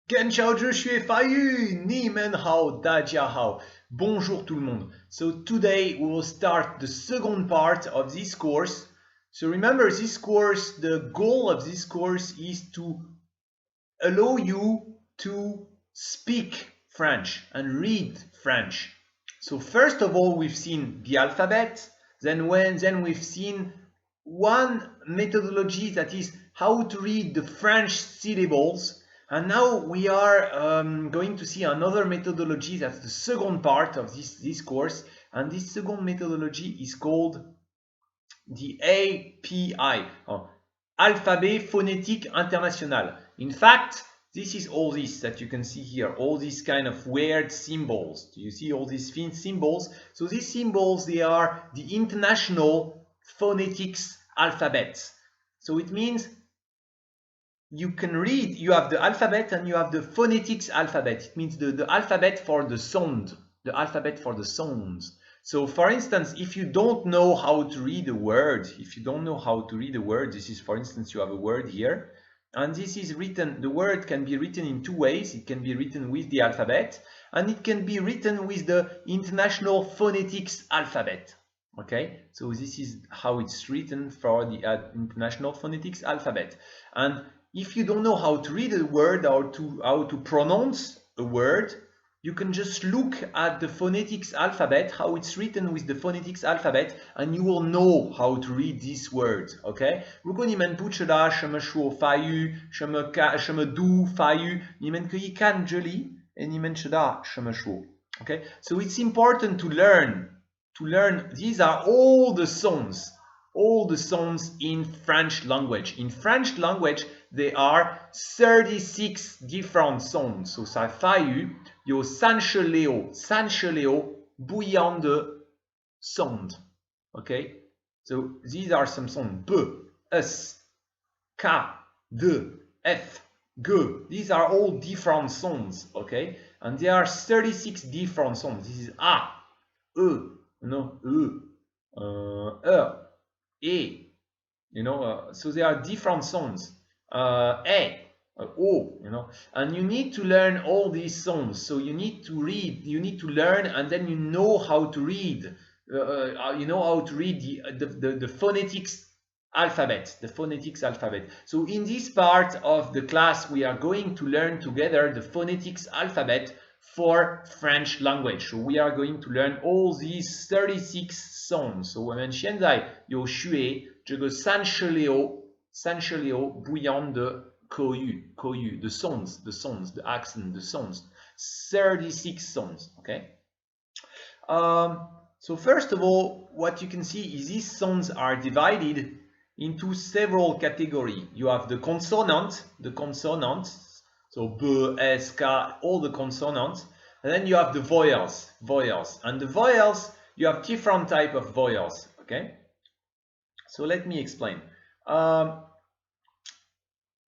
Ken Chao Joshua Fayu, Ni Men Hao, Dajia Hao. Bonjour tout le monde. So today we will start the second part of this course. So remember this course, the goal of this course is to allow you to speak French and read French. So first of all, we've seen the alphabet, then we've seen one methodology, that is how to read the French syllables. And now we are going to see another methodology. That's the second part of this course. And this second methodology is called the API, Alphabet Phonétique International. In fact, this is all this that you can see here, all these kind of weird symbols. Do you see all these thin symbols? So these symbols, they are the international phonetics alphabet. So it means you can read, you have the alphabet and you have the phonetics alphabet. It means the alphabet for the sound, the alphabet for the sounds. So for instance, if you don't know how to read a word, this is, for instance, you have a word here, and this is written, the word can be written in two ways. It can be written with the alphabet, and it can be written with the International Phonetics Alphabet. Okay, so this is how it's written for the International Phonetics Alphabet. And if you don't know how to read a word or how to pronounce a word, you can just look at the phonetics alphabet, how it's written with the phonetics alphabet, and you will know how to read these words. Okay? 如果你们不知道什么说法语，什么读法语，你们可以看这里，你们知道什么说。Okay? So it's important to learn. These are all the sounds in French language. In French language, there are 36 different sounds. So ça fait有三十六不一样的 sound. Okay? So these are some sounds. B, S, K, D, F, G. These are all different sounds. Okay? And there are 36 different sounds. This is A, E, E, so there are different sounds. O, and you need to learn all these sounds. So you need to read, you need to learn, and then you know how to read. The phonetics alphabet, So in this part of the class, we are going to learn together the phonetics alphabet for French language. So we are going to learn all these 36 sounds. So 我们现在有学这个36不一样的口语 the sounds, the accent, the sounds, 36 sounds. Okay. So first of all, what you can see is these sounds are divided into several categories. You have the consonants, so B, S, K, all the consonants. And then you have the voyelles. And the voyelles, you have different type of voyelles. Okay? So let me explain.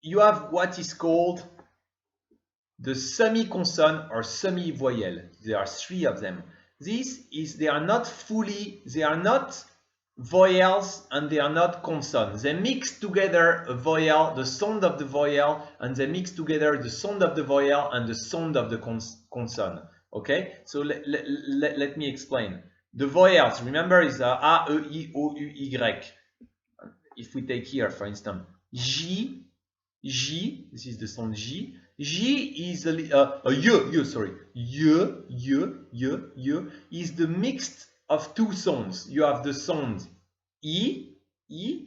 You have what is called the semi-consonne or semi-voyelle. There are three of them. They are not voyelles and they are not consonnes. They mix together a voyelle, the sound of the voyelle, and they mix together the sound of the voyelle and the sound of the consonne. Okay, so let me explain. The voyelles, remember, is A, E, I, O, U, Y. If we take here, for instance, J, this is the sound J. J is Y is the mix of two sounds. You have the sound E,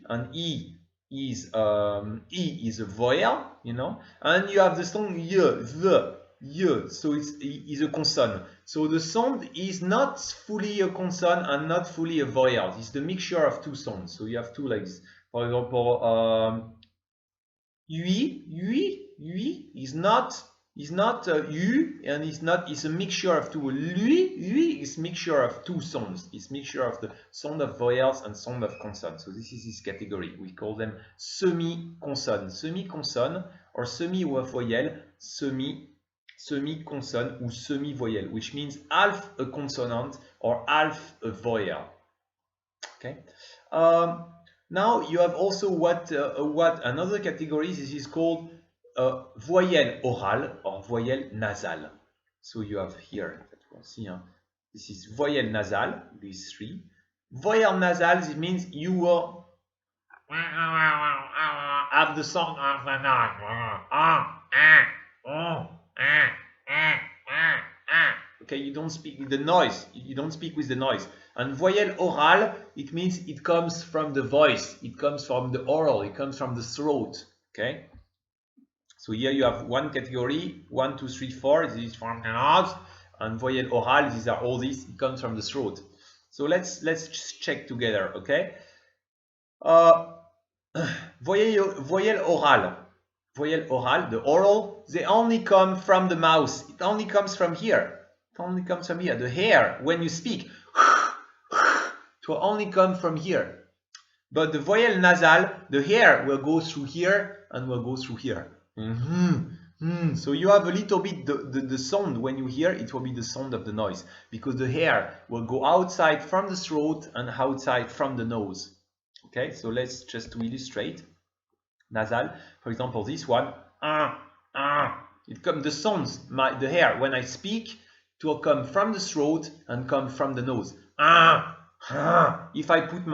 and E is a voyelle, and you have the sound Y, so it is a consonne. So the sound is not fully a consonne and not fully a voyelle. It's the mixture of two sounds. So you have two like this. For example, lui is not U, and it's a mixture of two. Lui is mixture of two sounds. It's mixture of the sound of voyelles and sound of consonnes. So this is this category. We call them semi-consonne. Semi-consonne or semi-voyelle, semi-consonne ou semi-voyelle, which means half a consonant or half a voyelle. Okay. Now you have also what another category. This is called voyelle orale or voyelle nasale. So you have here, that we'll see, this is voyelle nasale, these three. Voyelle nasales, it means you will have the sound of the okay, you don't speak with the noise. You don't speak with the noise. And voyelle orale, it means it comes from the voice. It comes from the oral. It comes from the throat. Okay. So here you have one category, 1, 2, 3, 4. This is from the nose. And voyelle orale, these are all these. It comes from the throat. So let's check together. Okay. Voyelle orale. Voyelle orale, the oral, they only come from the mouth. It only comes from here. It only comes from here. The hair, when you speak, it will only come from here. But the voyelle nasal, the hair will go through here and will go through here. So you have a little bit the sound when you hear, it will be the sound of the noise. Because the hair will go outside from the throat and outside from the nose. Okay, so let's just to illustrate. Nasal, for example, this one, it comes the sounds, the hair when I speak, it will come from the throat and come from the nose. If I put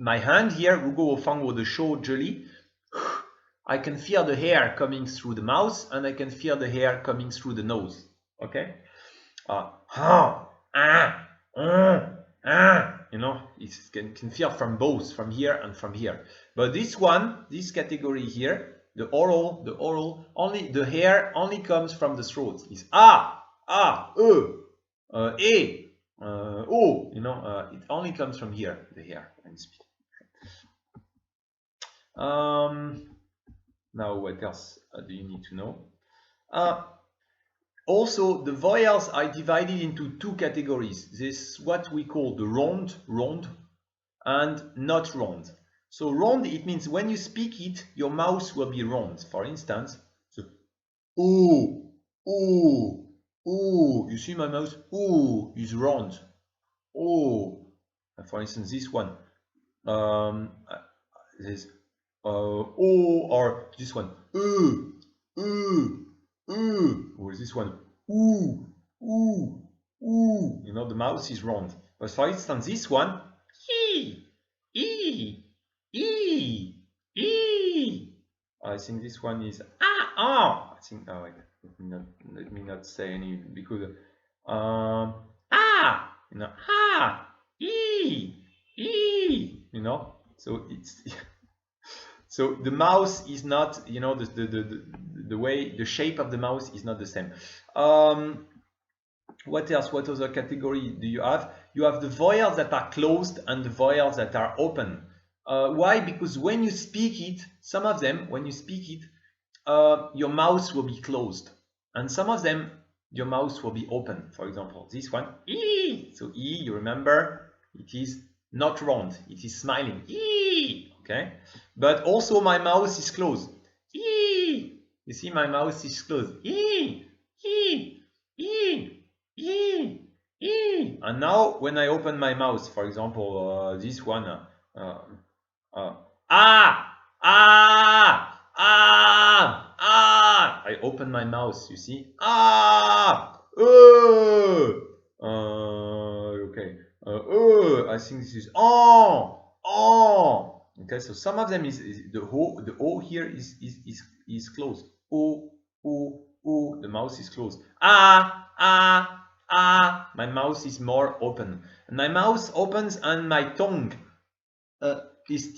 my hand here, Hugo fango the show jelly, I can feel the hair coming through the mouth and I can feel the hair coming through the nose. Okay, you know, it can feel from both, from here and from here. But this one, this category here, the oral, only the hair only comes from the throat. It's o, you know, it only comes from here, the hair when you speak. Now what else do you need to know? Also, the voyelles are divided into two categories. This is what we call the round, and not round. So round, it means when you speak it, your mouth will be round. For instance, so, you see my mouth, is round. For instance, this one, this, or this one, or this one, you know, the mouth is round. But for instance, this one, I think this one is I think wait, let me not say any because you know, you know, so it's so the mouth is not, you know, the way, the shape of the mouth is not the same. What else? What other category do you have? You have the voyelles that are closed and the voyelles that are open. Why? Because when you speak it, some of them, when you speak it, your mouth will be closed, and some of them, your mouth will be open. For example, this one, so you remember, it is not round, it is smiling. Okay, but also my mouth is closed. You see, my mouth is closed. And now, when I open my mouth, for example, this one, I open my mouth. You see, okay, I think this is Okay, so some of them is the O here is closed. The mouth is closed. My mouth is more open. And my mouth opens and my tongue is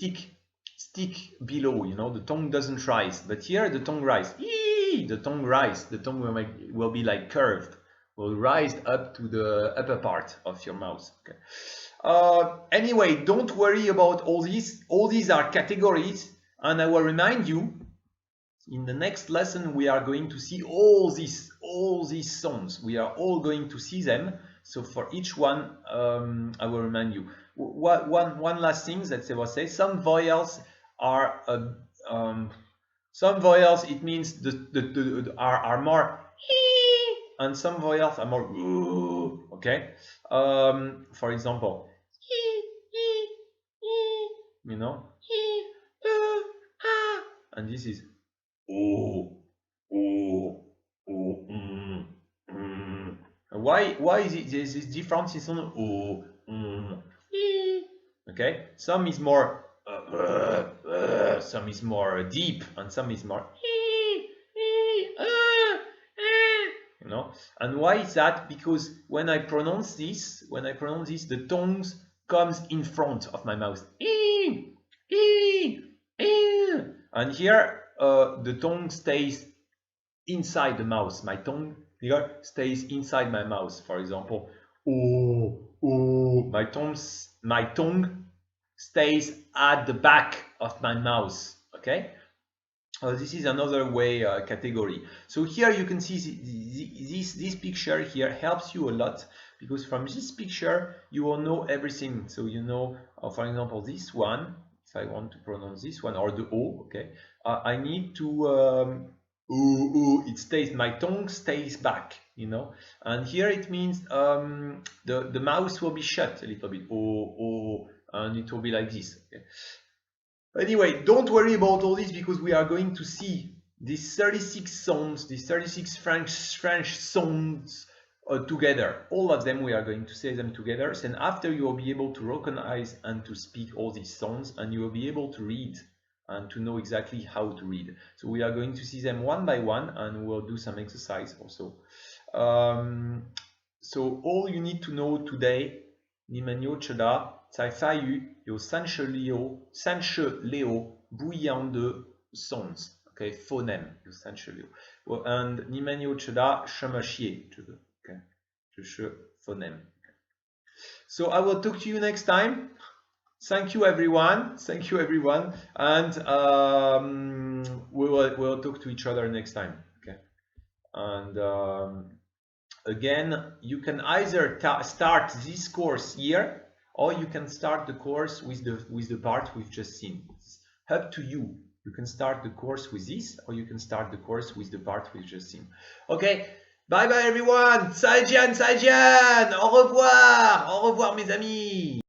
stick below. You know, the tongue doesn't rise. But here the tongue rises. The tongue rises. The tongue will be like curved. Will rise up to the upper part of your mouth. Okay. Anyway, don't worry about all these. All these are categories, and I will remind you, in the next lesson we are going to see all these sounds. We are all going to see them. So for each one, I will remind you. One last thing that I will say: some voyelles are some voyelles. It means are more. And some voyelles are more, okay? For example, you know? and this is oh, oh, oh, mm. Why is it there's this difference in sound? Oh, okay. Some is more some is more deep, and some is more you know. And why is that? Because when I pronounce this, the tongues comes in front of my mouth. And here the tongue stays inside the mouth. My tongue here stays inside my mouth. For example, my tongue stays at the back of my mouth. Okay. This is another way category. So here you can see this picture here helps you a lot, because from this picture you will know everything. So you know, for example, this one, if I want to pronounce this one, or the O, okay, I need to it stays, my tongue stays back, you know, and here it means the mouth will be shut a little bit, and it will be like this. Okay. Anyway, don't worry about all this, because we are going to see these 36 sounds, these 36 French sounds together. All of them, we are going to say them together. And after, you will be able to recognize and to speak all these sounds, and you will be able to read and to know exactly how to read. So we are going to see them one by one, and we'll do some exercise also. So all you need to know today, Nimenyo Cheda, Tsai Fayu, Yo Sanche Leo, Bouillant de Sounds. Okay, phonème, Yo Sanche Leo. Well, and Nimenyo Cheda, Shemashie. Okay, phonème. So I will talk to you next time. Thank you, everyone. Thank you, everyone. And we'll talk to each other next time. Okay. And again, you can either start this course here, or you can start the course with the part we've just seen. It's up to you. You can start the course with this, or you can start the course with the part we've just seen. Okay. Bye bye, everyone. Saijian. Au revoir mes amis.